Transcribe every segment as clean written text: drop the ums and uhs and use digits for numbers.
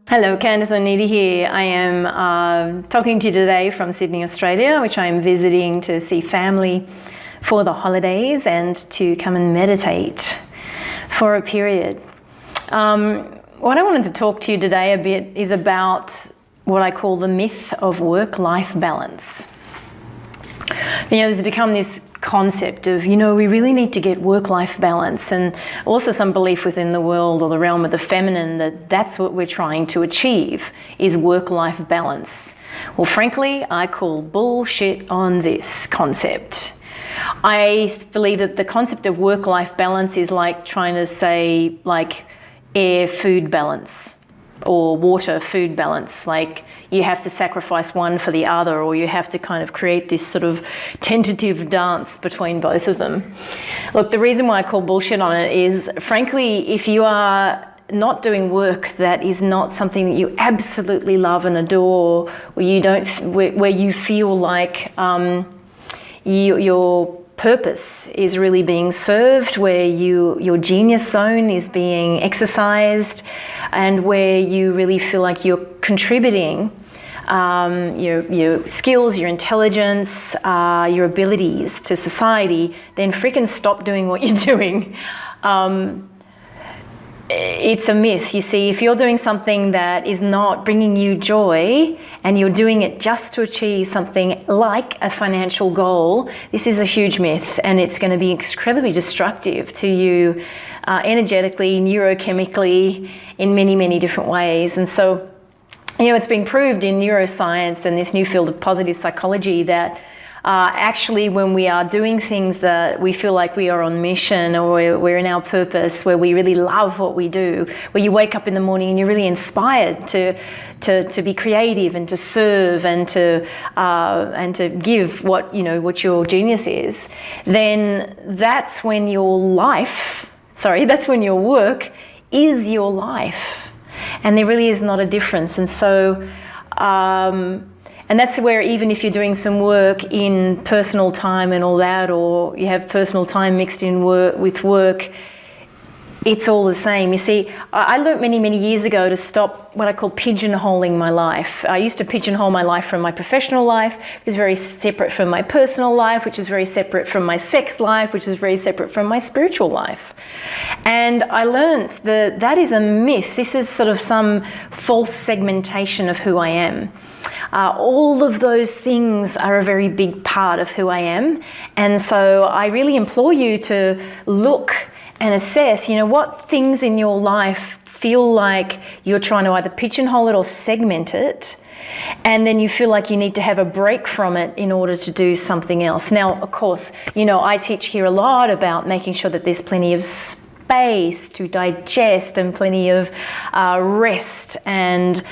Hello, Candice Oneida here. I am talking to you today from Sydney, Australia, which I am visiting to see family for the holidays and to come and meditate for a period. What I wanted to talk to you today a bit is about what I call the myth of work-life balance. There's become this concept of, we really need to get work-life balance, and also some belief within the world or the realm of the feminine that that's what we're trying to achieve, is work-life balance. Well, frankly, I call bullshit on this concept. I believe that the concept of work-life balance is like trying to say like air-food balance or water-food balance, like you have to sacrifice one for the other, or you have to kind of create this sort of tentative dance between both of them. Look, the reason why I call bullshit on it is, frankly, if you are not doing work that is not something that you absolutely love and adore, where you feel like your purpose is really being served, where your genius zone is being exercised, and where you really feel like you're contributing your skills, your intelligence, your abilities to society, then freaking stop doing what you're doing. It's a myth. You see, if you're doing something that is not bringing you joy and you're doing it just to achieve something like a financial goal, this is a huge myth, and it's going to be incredibly destructive to you energetically, neurochemically, in many, many different ways. And so, it's been proved in neuroscience and this new field of positive psychology that actually when we are doing things that we feel like we are on mission, or we're in our purpose, where we really love what we do, where you wake up in the morning and you're really inspired to be creative and to serve and to give what your genius is, then that's when your work is your life, and there really is not a difference. And so and that's where, even if you're doing some work in personal time and all that, or you have personal time mixed in with work, it's all the same. You see, I learned many, many years ago to stop what I call pigeonholing my life. I used to pigeonhole my life from my professional life. It was very separate from my personal life, which was very separate from my sex life, which was very separate from my spiritual life. And I learned that is a myth. This is sort of some false segmentation of who I am. All of those things are a very big part of who I am. And so I really implore you to look and assess, what things in your life feel like you're trying to either pigeonhole it or segment it, and then you feel like you need to have a break from it in order to do something else. Now, of course, I teach here a lot about making sure that there's plenty of space to digest, and plenty of rest and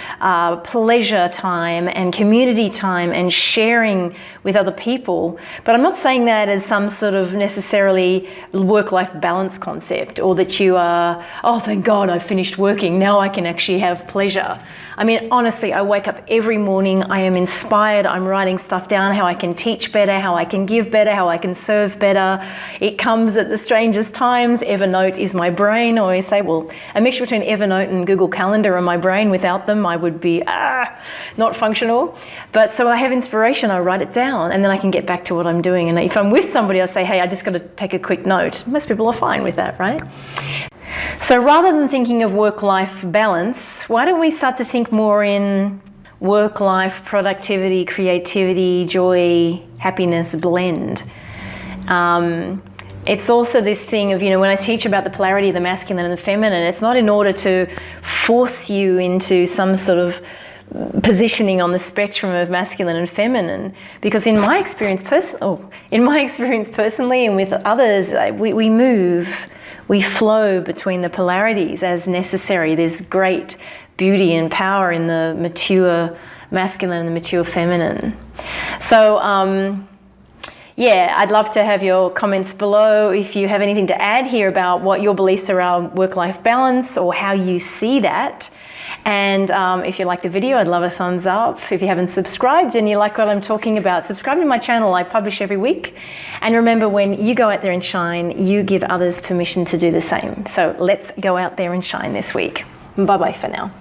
pleasure time and community time and sharing with other people. But I'm not saying that as some sort of necessarily work-life balance concept, or that you are, oh, thank God I finished working, now I can actually have pleasure. I mean, honestly, I wake up every morning, I am inspired, I'm writing stuff down, how I can teach better, how I can give better, how I can serve better. It comes at the strangest times. Evernote is my brain. I always say, well, a mixture between Evernote and Google Calendar are my brain. Without them, I would be not functional. But so I have inspiration, I write it down, and then I can get back to what I'm doing. And if I'm with somebody, I say, hey, I just got to take a quick note. Most people are fine with that, right? So rather than thinking of work-life balance, why don't we start to think more in work-life productivity, creativity, joy, happiness blend? It's also this thing of, when I teach about the polarity of the masculine and the feminine, it's not in order to force you into some sort of positioning on the spectrum of masculine and feminine, because in my experience personally and with others, we move, we flow between the polarities as necessary. There's great beauty and power in the mature masculine and the mature feminine. So I'd love to have your comments below if you have anything to add here about what your beliefs around work-life balance, or how you see that. And if you like the video, I'd love a thumbs up. If you haven't subscribed and you like what I'm talking about, subscribe to my channel. I publish every week. And remember, when you go out there and shine, you give others permission to do the same. So let's go out there and shine this week. Bye-bye for now.